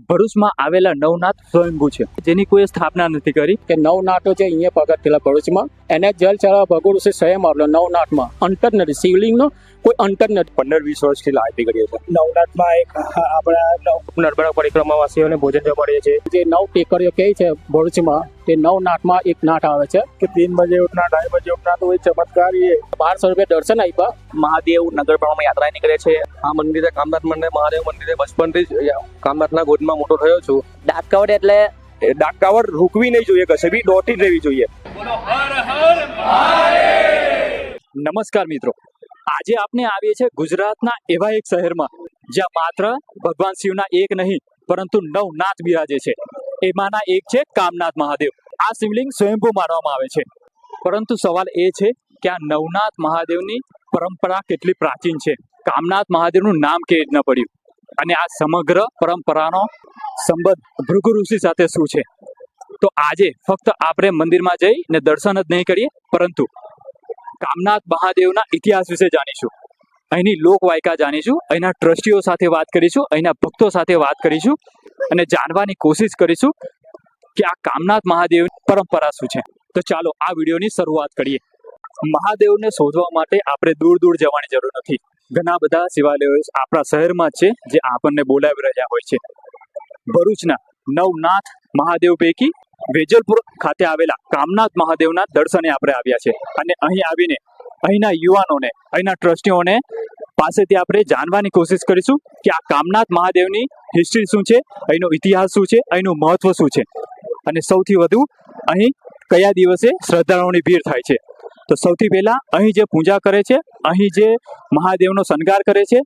ભરૂચમાં આવેલા નવનાથ સ્વયંભૂ છે, જેની કોઈ સ્થાપના નથી કરી. કે નવનાથો છે અહીંયા પ્રગટ થયેલા ભરૂચમાં. એને જલ ચડાવવા ભગવાન ઋષિ સ્વયં આવેલો. નવનાથમાં અંતર નથી, શિવલિંગનો કોઈ અંતર નથી. 15-20 વર્ષથી આરતી કરીએ છીએ. નવનાથમાં એક આપણા નર્મદા પરિક્રમાવાસીઓને ભોજન જમાડીએ છીએ. જે 9 ટેકરીઓ કહે છે ભરૂચમાં, તે નવનાથમાં એક નાથ આવે છે કે 3 બજે ઉઠના 2:30 બજે ઉઠના તો એ ચમત્કાર એ 1200 રૂપિયા દર્શન આપ્યા. મહાદેવ નગર પ્રમાણમાં યાત્રા નીકળે છે. આ મંદિરે કામનાથ મંદિર મહાદેવ મંદિરે બચપનથી જ કામનાથના ગોદમાં મોટો થયો છું. ડાકકાવડ એટલે ડાકકાવડ રૂકવી નહીં જોઈએ, કશે બી દોડતી જ રહેવી જોઈએ. નમસ્કાર મિત્રો, આજે આપણે આવીએ છીએ ગુજરાતના એવા એક શહેરમાં જ્યાં માત્ર ભગવાન શિવના એક નહીં પરંતુ 9 નાથ બિરાજે છે. એમાંના એક છે કામનાથ મહાદેવ. આ શિવલિંગ સ્વયંભૂ માનવામાં આવે છે, પરંતુ સવાલ એ છે કે આ નવનાથ મહાદેવની પરંપરા કેટલી પ્રાચીન છે, કામનાથ મહાદેવનું નામ કેવી રીતના પડ્યું, અને આ સમગ્ર પરંપરાનો સંબંધ ભૃગુ ઋષિ સાથે શું છે. તો આજે ફક્ત આપણે મંદિરમાં જઈને દર્શન જ નહીં કરીએ, પરંતુ કામનાથ મહાદેવના ઇતિહાસ વિશે જાણીશું, અહીંની લોકવાયકા જાણીશું, અહીંના ટ્રસ્ટીઓ સાથે વાત કરીશું, અહીંના ભક્તો સાથે વાત કરીશું અને જાણવાની કોશિશ કરીશું કે આ કામનાથ મહાદેવની પરંપરા શું છે. તો ચાલો આ વિડીયોની શરૂઆત કરીએ. મહાદેવને શોધવા માટે આપણે દૂર દૂર જવાની જરૂર નથી. ઘણા બધા શિવાલયો આપણા શહેરમાં જ છે જે આપણને બોલાવી રહ્યા હોય છે. ભરૂચના નવનાથ મહાદેવ પૈકી વેજલપુર ખાતે આવેલા કામનાથ મહાદેવના દર્શને આપણે આવ્યા છે, અને અહીં આવીને અહીંના યુવાનોને, અહીંના ટ્રસ્ટીઓને પાસેથી આપણે જાણવાની કોશિશ કરીશું કે આ કામનાથ મહાદેવની હિસ્ટ્રી શું છે, અહીંનો ઇતિહાસ શું છે, અહીંનું મહત્વ શું છે, અને સૌથી વધુ અહીં કયા દિવસે શ્રદ્ધાળુઓની ભીડ થાય છે. તો સૌથી પહેલા અહીં જે પૂજા કરે છે, અહીં જે મહાદેવનો શણગાર કરે છે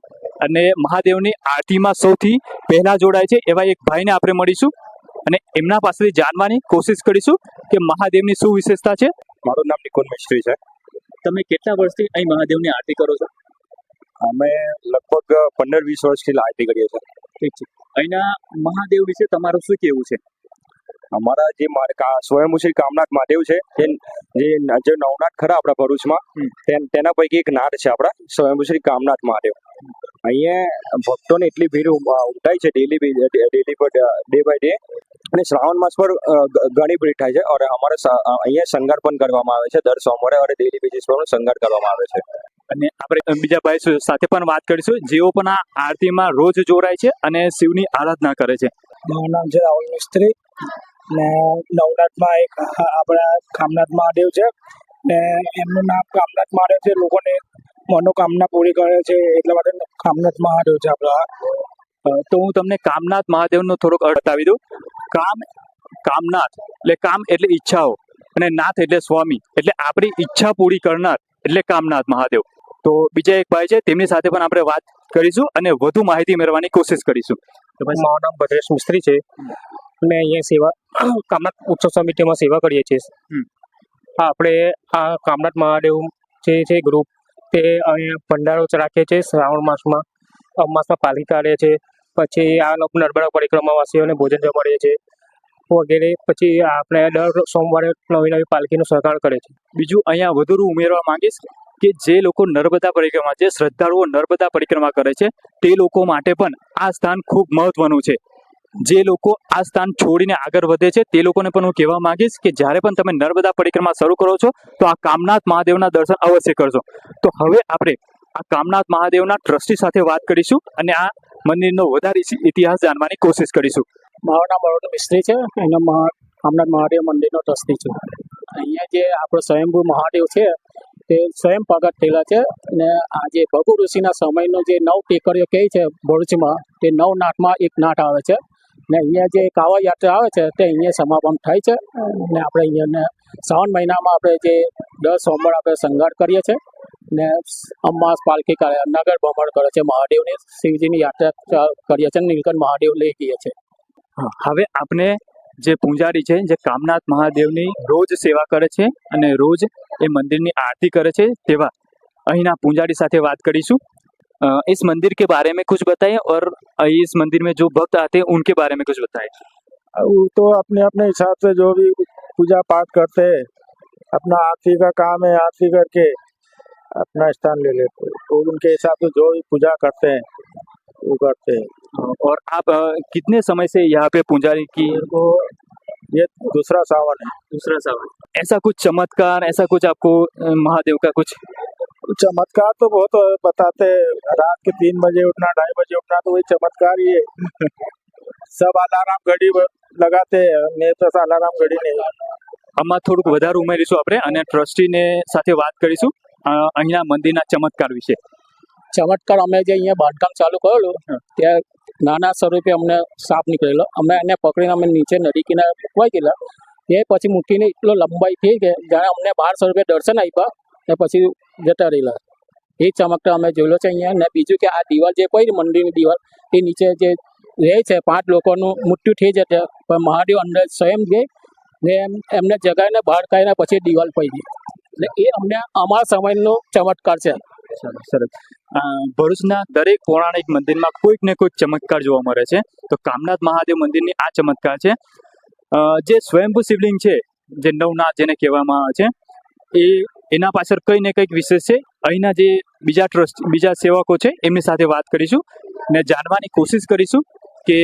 અને મહાદેવની આરતીમાં સૌથી પહેલા જોડાય છે એવા એક ભાઈને આપણે મળીશું અને એમના પાસેથી જાણવાની કોશિશ કરીશું કે મહાદેવની શું વિશેષતા છે. મારું નામ નિકુંજ મિસ્ત્રી છે. તમે કેટલા વર્ષથી અહીં મહાદેવની આરતી કરો છો? અમે લગભગ 15-20 વર્ષથી આરતી કરીએ છીએ. ઠીક છે. અહીંના મહાદેવ વિશે તમારું શું કહેવું છે? અમારા જે સ્વયંભૂ શ્રી કામનાથ મહાદેવ છે, જે નવનાથ ખરા આપણા ભરૂચમાં, તેના પૈકી એક નાથ છે આપણા સ્વયંભૂ શ્રી કામનાથ મહાદેવ. અહીંયા ભક્તોને એટલી ભીડ ઉમટાય છે ડે બાય ડે, અને શ્રાવણ માસ પર ઘણી ભીડ થાય છે. અને અમારે અહીંયા શણગાર પણ કરવામાં આવે છે. દર સોમવારે અને ડેલી બેઝિસ પર શણગાર કરવામાં આવે છે. અને આપણે બીજા ભાઈ સાથે પણ વાત કરીશું જેઓ પણ આ આરતીમાં રોજ જોડાય છે અને શિવની આરાધના કરે છે. મારું નામ છે રાહુલ મિસ્ત્રી ને નવનાથમાં એક આપણા કામનાથ મહાદેવ છે ને એમનું નામ કામનાથ મહાદેવ છે. લોકોને મનોકામના પૂરી કરે છે, એટલા માટે કામનાથ મહાદેવ છે આપણા. તો હું તમને કામનાથ મહાદેવનો થોડોક અર્થ બતાવી દઉં. કામનાથ એટલે કામ એટલે ઈચ્છાઓ, અને નાથ એટલે સ્વામી, એટલે આપણી ઈચ્છા પૂરી કરનાર એટલે કામનાથ મહાદેવ. તો બીજા એક ભાઈ છે, તેમની સાથે પણ આપણે વાત કરીશું અને વધુ માહિતી મેળવવાની કોશિશ કરીશું. મારું નામ ભદ્રેશ મિસ્ત્રી છે અને અહીંયા સેવા કામનાથ ઉત્સવ સમિતિમાં સેવા કરીએ છીએ. આપણે આ કામનાથ મહાદેવ જે છે ગ્રુપ, તે અહીંયા ભંડારો રાખીએ છીએ શ્રાવણ માસમાં, અમાસમાં પાલકી કાઢીએ છીએ, પછી આ લોકો નર્મદા પરિક્રમાવાસીઓને ભોજન જમાડીએ છીએ વગેરે. પછી આપણે દર સોમવારે નવી પાલકીનો સહકાર કરે છે. બીજું અહીંયા વધુ ઉમેરવા માંગીશ કે જે લોકો નર્મદા પરિક્રમા, જે શ્રદ્ધાળુઓ નર્મદા પરિક્રમા કરે છે, તે લોકો માટે પણ આ સ્થાન ખૂબ મહત્વનું છે. જે લોકો આ સ્થાન છોડીને આગળ વધે છે તે લોકોને પણ હું કહેવા માંગીશ કે જ્યારે પણ તમે નર્મદા પરિક્રમા શરૂ કરો છો તો આ કામનાથ મહાદેવના દર્શન અવશ્ય કરજો. તો હવે આપણે આ કામનાથ મહાદેવના ટ્રસ્ટી સાથે વાત કરીશું અને આ મંદિરનો વધારે ઇતિહાસ જાણવાની કોશિશ કરીશું. મારું નામ અરુણ મિસ્ત્રી છે અને કામનાથ મહાદેવ મંદિરનો ટ્રસ્ટી છે. અહીંયા જે આપણો સ્વયંભૂ મહાદેવ છે તે સ્વયં પ્રગટ થયેલા છે, અને આજે ભૃગુ ઋષિના સમયનો જે 9 ટેકરીઓ કહે છે ભરૂચમાં, તે 9 નાથમાં એક નાથ આવે છે. ને અહીંયા જે કાવડ યાત્રા આવે છે તે અહીંયા સમાપન થાય છે. ને આપણે અહીંયા શ્રાવણ મહિનામાં આપણે જે દર સોમવાર આપણે શણગાર કરીએ છીએ ને અમાસ પાલકી કરે, નગર ભ્રમણ કરે છે, મહાદેવની શિવજીની યાત્રા કરીએ છીએ, નીલકંઠ મહાદેવ લઈ ગઈએ છીએ. હવે આપણે જે પૂજારી છે, જે કામનાથ મહાદેવની રોજ સેવા કરે છે અને રોજ એ મંદિરની આરતી કરે છે, તેવા અહીંના પૂજારી સાથે વાત કરીશું. इस मंदिर के बारे में कुछ बताइए और इस मंदिर में जो भक्त आते हैं उनके बारे में कुछ बताइए. वो तो अपने अपने हिसाब से जो भी पूजा पाठ करते हैं, अपना आरती का काम है, आरती करके अपना स्थान ले लेते हैं. तो उनके हिसाब से जो भी पूजा करते हैं उगड़ते हैं। और आप कितने समय से यहाँ पे पुजारी की तो ये दूसरा सावन है। दूसरा सावन, ऐसा कुछ चमत्कार, ऐसा कुछ आपको महादेव का कुछ? चमत्कार तो बहुत बताते हैं, रात के 3 बजे उठना, 2:30 बजे उठना, तो वही चमत्कार ही है। सब अलार्म घड़ी लगाते हैं, नहीं तो अलार्म घड़ी नहीं। આમાં થોડુંક વધારે ઉમેરીશું આપણે અને ટ્રસ્ટીને સાથે વાત કરીશું અહીંના મંદિરના ચમત્કાર વિશે. ચમત્કાર અમે જે અહીંયા બાંધકામ ચાલુ કરેલું ત્યાં નાના સ્વરૂપે અમને સાપ નીકળેલો, અમે એને પકડીને અમે નીચે નદી કિનારે મૂકવાઈ ગયેલા. એ પછી મૂકીને એટલો લંબાઈ થઈ ગઈ જાણે અમને 12 રૂપિયા દર્શન આપ્યા ને પછી જતા રહેલા. એ ચમત્કાર અમે જોયેલો છે અહીંયા. ને બીજું કે આ દિવાલ જે પડી મંદિરની દિવાલ, એ નીચે જે રહે છે 5 લોકોનું મૃત્યુ થઈ જશે, પણ મહાદેવ અંદર સ્વયં ગઈ ને એમને જગાવીને બહાર કાઢીને પછી દિવાલ પડી. એટલે એ અમને અમારા સમયનો ચમત્કાર છે. સરસ. ભરૂચના દરેક પૌરાણિક મંદિરમાં કોઈક ને કોઈક ચમત્કાર જોવા મળે છે, તો કામનાથ મહાદેવ મંદિરની આ ચમત્કાર છે. જે સ્વયંભૂ શિવલિંગ છે, જે નવનાથ જેને કહેવામાં આવે છે, એ એના પાછળ કંઈ ને કંઈક વિશેષ છે. અહીંના જે બીજા સેવકો છે એમની સાથે વાત કરીશું ને જાણવાની કોશિશ કરીશું કે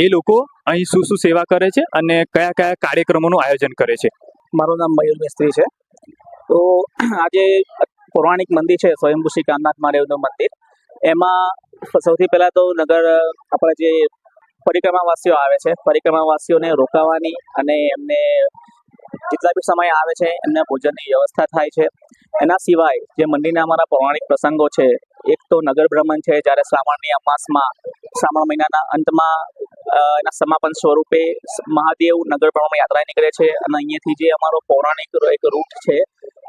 એ લોકો અહીં શું શું સેવા કરે છે અને કયા કયા કાર્યક્રમોનું આયોજન કરે છે. મારું નામ મયુર મિસ્ત્રી છે. તો આજે પૌરાણિક મંદિર છે સ્વયંભૂ શ્રી કામનાથ મહાદેવનું મંદિર. એમાં સૌથી પહેલાં તો નગર આપણે જે પરિક્રમાવાસીઓ આવે છે, પરિક્રમાવાસીઓને રોકાવાની અને એમને જેટલા બી સમય આવે છે એમને ભોજનની વ્યવસ્થા થાય છે. એના સિવાય જે મંદિરના અમારા પૌરાણિક પ્રસંગો છે, એક તો નગર ભ્રમણ છે, જ્યારે શ્રાવણની અમાસમાં શ્રાવણ મહિનાના અંતમાં એના સમાપન સ્વરૂપે મહાદેવ નગર ભ્રમણ યાત્રા નીકળે છે અને અહીંયાથી જે અમારો પૌરાણિક એક રૂટ છે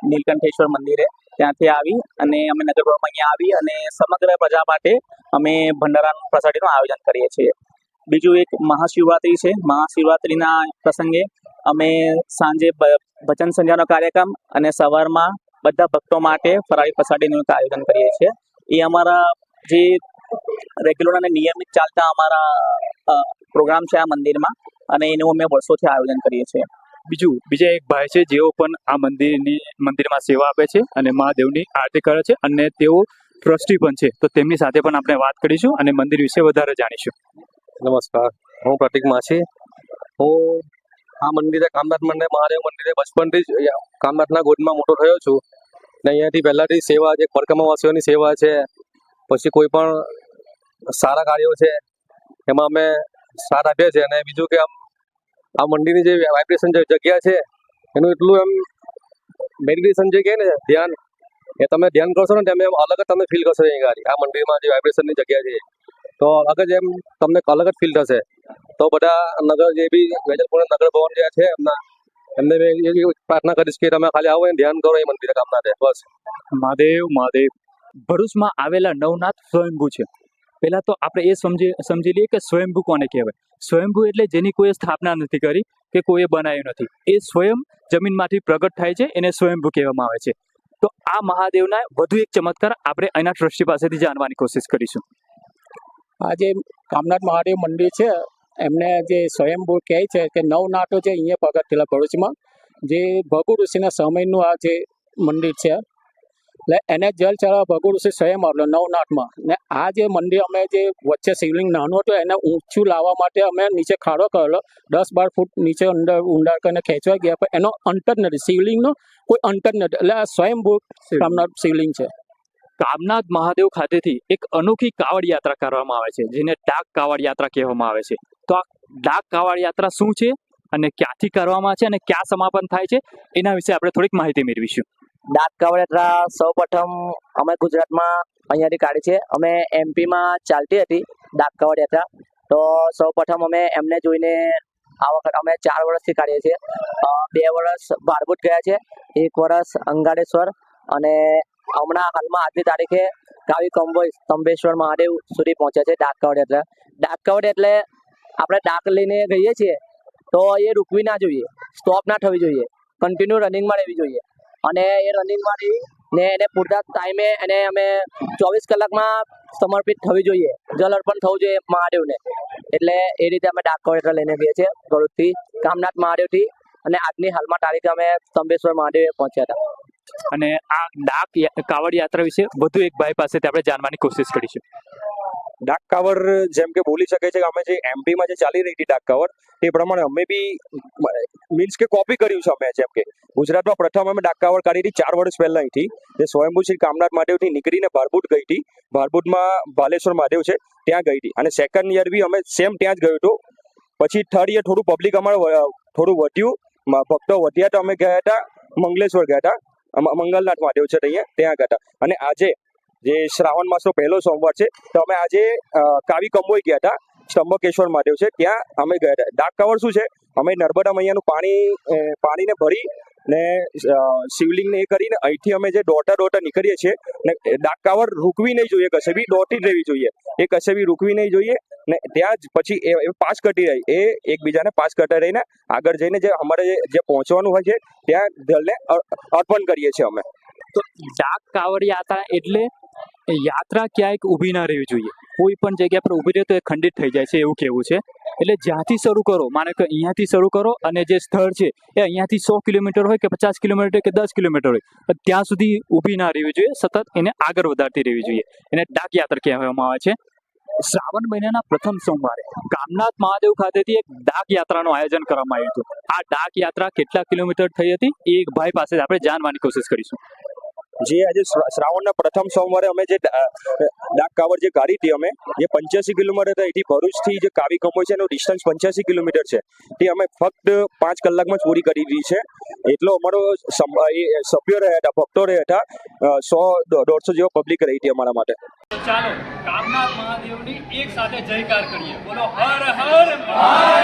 નીલકંઠેશ્વર મંદિરે, ત્યાંથી આવી અને અમે નગર ભ્રમણ અહીંયા આવી અને સમગ્ર પ્રજા માટે અમે ભંડારા પ્રસાદીનું આયોજન કરીએ છીએ. બીજું એક મહાશિવરાત્રિ છે. મહાશિવરાત્રિના પ્રસંગે અમે સાંજે ભજન સંધ્યાનો કાર્યક્રમ અને સવારમાં બધા ભક્તો માટે ફરાળી પ્રસાદીનું આયોજન કરીએ છીએ. એ અમારા જે રેગ્યુલર અને નિયમિત ચાલતા અમારા પ્રોગ્રામ છે આ મંદિરમાં અને એનું અમે વર્ષોથી આયોજન કરીએ છીએ. બીજા એક ભાઈ છે જેઓ પણ આ મંદિરમાં સેવા આપે છે અને મહાદેવની આરતી કરે છે અને તેઓ ટ્રસ્ટી પણ છે, તો તેમની સાથે પણ આપણે વાત કરીશું અને મંદિર વિશે વધારે જાણીશું. નમસ્કાર, હું પ્રતિક માછી. હું આ મંદિરે કામનાથ મહાદેવ મંદિરે બચપનથી જ કામનાથના ગોદમાં મોટો થયો છું ને અહીંયાથી પહેલાંથી સેવા જે પરિક્રમાવાસીઓની સેવા છે, પછી કોઈ પણ સારા કાર્યો છે એમાં અમે સાથ આપીએ છીએ. અને બીજું કે આ મંદિરની જે વાઇબ્રેશન જે જગ્યા છે એનું એટલું એમ મેડિટેશન જે કહે ને ધ્યાન, એ તમે ધ્યાન કરશો ને તમે અલગ જ તમે ફીલ કરશો. અહીં આ મંદિરમાં જે વાઇબ્રેશનની જગ્યા છે તો અલગ જ એમ તમને અલગ જ ફીલ થશે. તો બધા નગર જે બી વેજલપુર નગર ભવન જે છે એમને પ્રાર્થના કરીશ કે તમે ખાલી આવો ને ધ્યાન કરો એ મંદિરે કામનાથે. બસ. મહાદેવ ભરૂચમાં આવેલા નવનાથ સ્વયંભૂ છે. પહેલા તો આપણે એ સમજી લઈએ કે સ્વયંભૂ કોને કહેવાય. સ્વયંભૂ એટલે જેની કોઈ સ્થાપના નથી કરી કે કોઈએ બનાવ્યું નથી, એ સ્વયં જમીનમાંથી પ્રગટ થાય છે, એને સ્વયંભૂ કહેવામાં આવે છે. તો આ મહાદેવના વધુ એક ચમત્કાર આપણે અહીંના ટ્રસ્ટી પાસેથી જાણવાની કોશિશ કરીશું. આ જે કામનાથ મહાદેવ મંદિર છે એમને જે સ્વયંભૂ કહે છે કે નવનાથો જે અહીંયા પ્રગટ થયેલા ભરૂચમાં, જે ભગુ ઋષિના સમયનું આ જે મંદિર છે. એટલે એને જલ ચડાવવા ભગુ ઋષિ સ્વયં આવેલો નવનાથમાં. ને આ જે મંદિર અમે જે વચ્ચે શિવલિંગ નાનું હતું એને ઊંચું લાવવા માટે અમે નીચે ખાડો કરેલો, 10-12 ફૂટ નીચે ઊંડા કરીને ખેંચવા ગયા, પણ એનો અંતર નથી, શિવલિંગનો કોઈ અંતર નથી. એટલે આ સ્વયંભૂ કામનાથ શિવલિંગ છે. કામનાથ મહાદેવ ખાતેથી એક અનોખી કાવડ યાત્રા કરવામાં આવે છે, જેને ડાક કાવડ યાત્રા કહેવામાં આવે છે. તો આ ડાક કાવડ યાત્રા શું છે અને ક્યાંથી કરવામાં છે અને ક્યાં સમાપન થાય છે, એના વિશે આપણે થોડીક માહિતી મેળવીશું. ડાક કાવડ યાત્રા સૌ પ્રથમ અમે ગુજરાતમાં અહીંયાથી કાઢી છે. અમે એમપીમાં ચાલતી હતી ડાક કાવડ યાત્રા. તો સૌ પ્રથમ અમે એમને જોઈને આ વખત અમે 4 વર્ષથી કાઢીએ છીએ. 2 વર્ષ ભારભૂત ગયા છે, 1 વર્ષ અંગાડેશ્વર અને હમણાં હાલમાં આજની તારીખે કાવી કંબોઈ સ્તંભેશ્વર મહાદેવ સુધી પહોંચ્યા છે ડાક કાવડ યાત્રા. ડાક કાવડ એટલે આપણે ડાક લઈને ગઈએ છીએ તો એ રૂકવી ના જોઈએ, સ્ટોપ ના થવી જોઈએ, કન્ટિન્યુ રનિંગમાં રહેવી જોઈએ. અને એ રનિંગમાં રહી ને એને પૂરતા ટાઈમે એને અમે 24 કલાકમાં સમર્પિત થવી જોઈએ, જલ અર્પણ થવું જોઈએ મહાદેવને. એટલે એ રીતે અમે ડાક કાવડ યાત્રા લઈને ગઈએ છીએ ભરૂચથી કામનાથ મહાદેવથી. અને આજની હાલમાં તારીખે અમે સ્તંભેશ્વર મહાદેવે પહોંચ્યા હતા. અને આ ડાક કાવડ યાત્રા વિશે વધુ એક ભાઈ પાસેથી આપણે જાણવાની કોશિશ કરીશું. ડાક કાવડ જેમ કે બોલી શકે છે કે અમે જે એમપીમાં જે ચાલી રહી હતી ડાક કાવડ તે પ્રમાણે અમે બી મીન્સ કે કોપી કર્યું છે અમે જેમ કે ગુજરાતમાં પ્રથમ અમે ડાક કાવડ કાઢી હતી 4 વર્ષ પહેલા અહીંથી જે સ્વયંભૂ શ્રી કામનાથ મહાદેવથી નીકળીને ભારબૂટ ગઈ હતી. ભારબૂટમાં બાલેશ્વર મહાદેવ છે ત્યાં ગઈ હતી અને સેકન્ડ યર બી અમે સેમ ત્યાં જ ગયું હતું. પછી થર્ડ યર થોડું પબ્લિક અમારે થોડું વધ્યું, ભક્તો વધ્યા તો અમે ગયા હતા મંગલેશ્વર ગયા હતા, મંગલનાથ મહાદેવ છે ત્યાં ગયા હતા. અને આજે જે શ્રાવણ માસનો પહેલો સોમવાર છે તો અમે આજે કાવી કંબોઈ ગયા હતા, સ્તંભકેશ્વર મહાદેવ છે ત્યાં અમે ગયા હતા. ડાક કાવડ શું છે, અમે નર્મદા મૈયાનું પાણીને ભરી ને શિવલિંગને એ કરીને અહીંથી અમે જે દોડતા નીકળીએ છીએ ને ડાક કાવડ રૂકવી નહીં જોઈએ, કશે બી દોડતી જ રહેવી જોઈએ, એ કશે બી રૂકવી નહીં જોઈએ ને ત્યાં જ પછી એ પાસ કરતી રહી, એ એકબીજાને પાસ કરતા રહીને આગળ જઈને જે અમારે જે પહોંચવાનું હોય છે ત્યાં જલને અર્પણ કરીએ છીએ અમે. તો ડાક કાવડ યાત્રા એટલે યાત્રા ક્યાંક ઊભી ના રહેવી જોઈએ, કોઈ પણ જગ્યા પર ઊભી રહે તો એ ખંડિત થઈ જાય છે એવું કેવું છે. એટલે જ્યાંથી શરૂ કરો, માનો કે અહીંયાથી શરૂ કરો અને જે સ્થળ છે એ અહીંયાથી 100 કિલોમીટર હોય કે 50 કિલોમીટર કે 10 કિલોમીટર હોય ત્યાં સુધી ઊભી ના રહેવી જોઈએ, સતત એને આગળ વધારતી રહેવી જોઈએ. એને ડાક યાત્રા કહેવામાં આવે છે. શ્રાવણ મહિનાના પ્રથમ સોમવારે કામનાથ મહાદેવ ખાતેથી એક ડાક યાત્રાનું આયોજન કરવામાં આવ્યું હતું. આ ડાક યાત્રા કેટલા કિલોમીટર થઈ હતી એ એક ભાઈ પાસે આપણે જાણવાની કોશિશ કરીશું. જે આજે શ્રાવણના પ્રથમ સોમવારે અમે જે ડાક કાવડ જે કાઢી હતી અમે જે 85 કિલોમીટર અહીંથી ભરૂચથી જે કાવી કંબોઈ છે એનું ડિસ્ટન્સ 85 કિલોમીટર છે, તે અમે ફક્ત 5 કલાકમાં જ પૂરી કરી દીધી છે. એટલો અમારો સભ્યો રહ્યા હતા, ભક્તો રહ્યા હતા, 100-150 જેવો પબ્લિક રહી હતી અમારા માટે. ચાલો કામનાથ મહાદેવની એક સાથે જયકાર કરીએ. બોલો હર હર મહાદેવ.